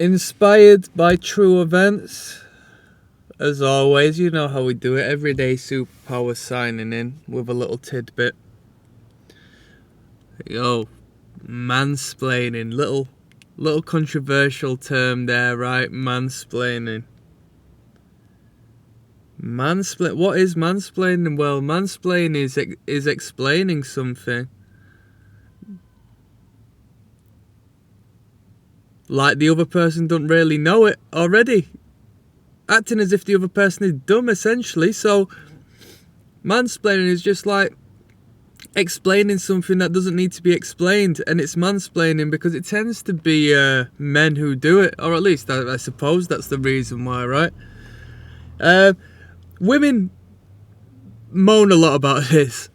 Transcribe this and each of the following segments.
Inspired by true events. As always, you know how we do it. Everyday Superpower signing in with a little tidbit. Yo, mansplaining. Little controversial term there, right? Mansplaining. What is mansplaining? Well, mansplaining is explaining something. Like the other person don't really know it already. Acting as if the other person is dumb, essentially. So, mansplaining is just like explaining something that doesn't need to be explained. And it's mansplaining because it tends to be men who do it. Or at least, I suppose that's the reason why, right? Women moan a lot about this.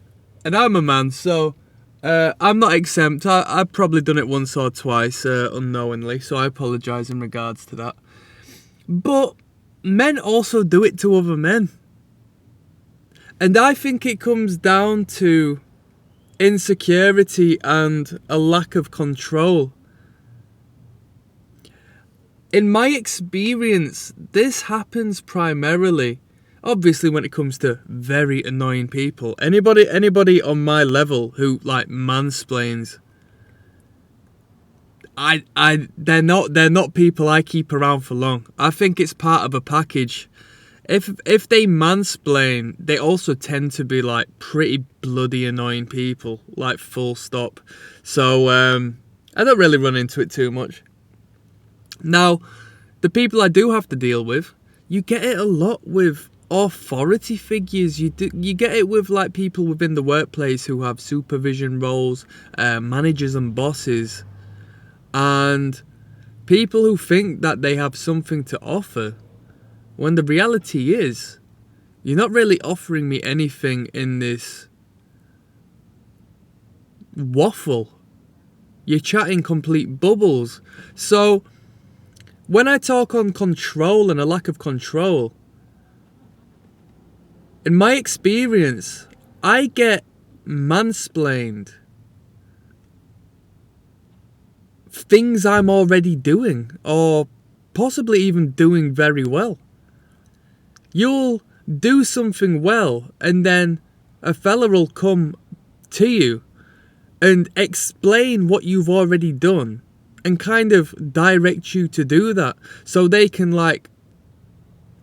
And I'm a man, so I'm not exempt. I've probably done it once or twice unknowingly. So I apologise in regards to that. But men also do it to other men. And I think it comes down to insecurity and a lack of control. In my experience, this happens primarily, obviously, when it comes to very annoying people. Anybody on my level who like mansplains, they're not people I keep around for long. I think it's part of a package. If they mansplain, they also tend to be like pretty bloody annoying people, like full stop. So I don't really run into it too much. Now, the people I do have to deal with, you get it a lot with authority figures. You get it with like people within the workplace who have supervision roles, managers and bosses. And people who think that they have something to offer, when the reality is, you're not really offering me anything in this waffle. You're chatting complete bubbles. So, when I talk on control and a lack of control, in my experience, I get mansplained things I'm already doing, or possibly even doing very well. You'll do something well, and then a fella will come to you and explain what you've already done and kind of direct you to do that, so they can like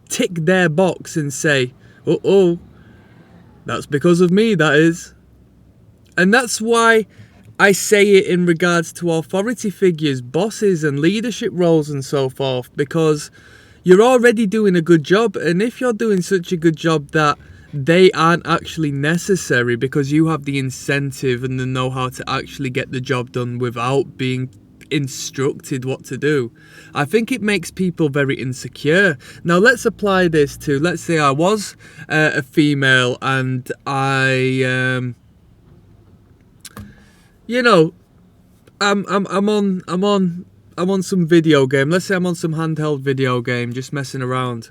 tick their box and say, oh, that's because of me, that is. And that's why I say it in regards to authority figures, bosses and leadership roles and so forth, because you're already doing a good job. And if you're doing such a good job that they aren't actually necessary because you have the incentive and the know-how to actually get the job done without being instructed what to do, I think it makes people very insecure. Now let's apply this to, let's say I was a female and I'm on some video game. Let's say I'm on some handheld video game, just messing around.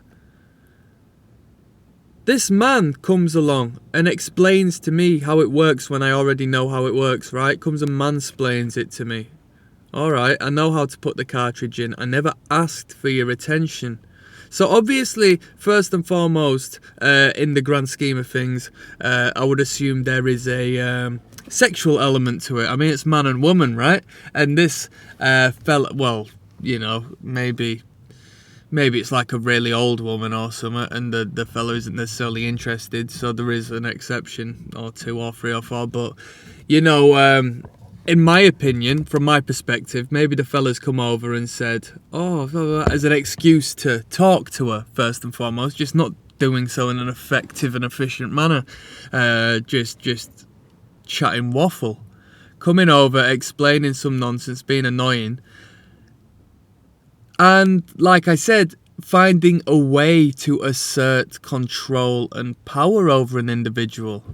This man comes along and explains to me how it works when I already know how it works, right? Comes and mansplains it to me. Alright, I know how to put the cartridge in. I never asked for your attention. So obviously, first and foremost, in the grand scheme of things, I would assume there is a sexual element to it. I mean, it's man and woman, right? And this fella, well, maybe it's like a really old woman or something, and the fella isn't necessarily interested, so there is an exception, or two or three or four, but, in my opinion, from my perspective, maybe the fella's come over and said, as an excuse to talk to her, first and foremost, just not doing so in an effective and efficient manner, just chatting waffle, coming over, explaining some nonsense, being annoying, and, like I said, finding a way to assert control and power over an individual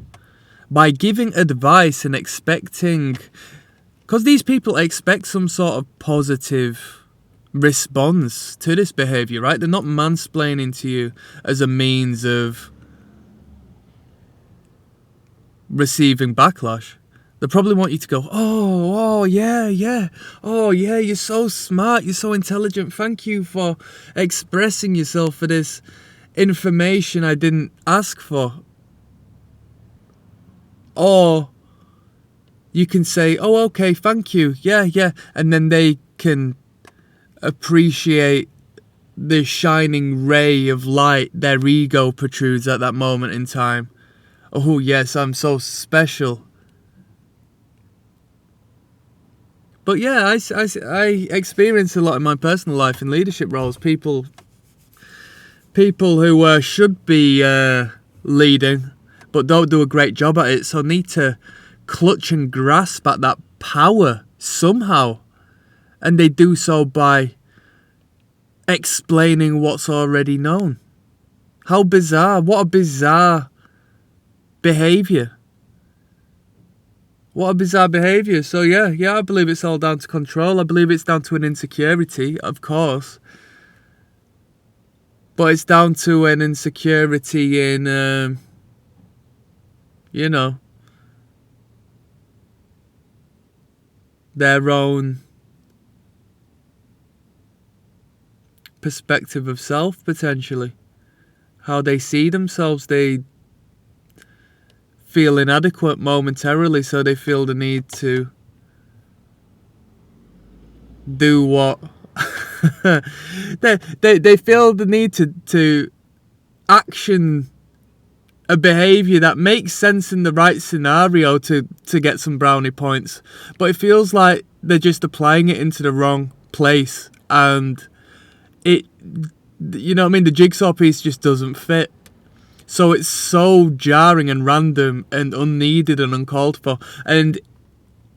by giving advice and expecting, because these people expect some sort of positive response to this behaviour, right? They're not mansplaining to you as a means of receiving backlash. They probably want you to go, oh, yeah, you're so smart, you're so intelligent, thank you for expressing yourself for this information I didn't ask for. Or you can say, oh, okay, thank you, yeah, and then they can appreciate the shining ray of light their ego protrudes at that moment in time. Oh, yes, I'm so special. But yeah, I experience a lot in my personal life in leadership roles. People who should be leading, but don't do a great job at it, so need to clutch and grasp at that power somehow. And they do so by explaining what's already known. How bizarre. What a bizarre behaviour. What a bizarre behaviour. So yeah, I believe it's all down to control. I believe it's down to an insecurity, of course. But it's down to an insecurity in, their own perspective of self, potentially. How they see themselves. They feel inadequate momentarily, so they feel the need to do what they feel the need to action a behaviour that makes sense in the right scenario to get some brownie points, but it feels like they're just applying it into the wrong place, and it, the jigsaw piece just doesn't fit. So it's so jarring and random and unneeded and uncalled for, and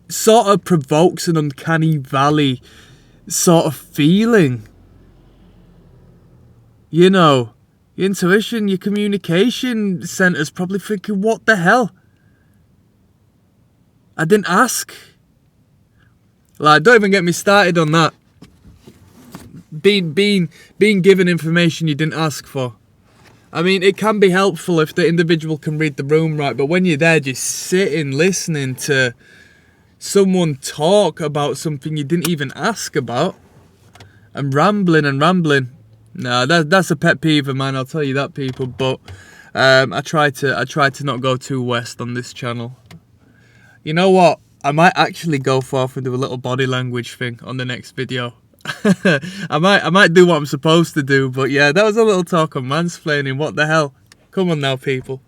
sort of provokes an uncanny valley sort of feeling. Your intuition, your communication center's probably thinking, what the hell? I didn't ask. Like, don't even get me started on that. Being given information you didn't ask for. I mean, it can be helpful if the individual can read the room right, but when you're there just sitting, listening to someone talk about something you didn't even ask about, and rambling, nah, that's a pet peeve of mine, I'll tell you that, people. But I try to not go too west on this channel. You know what? I might actually go forth and do a little body language thing on the next video. I might do what I'm supposed to do, but yeah, that was a little talk on mansplaining. What the hell? Come on now, people.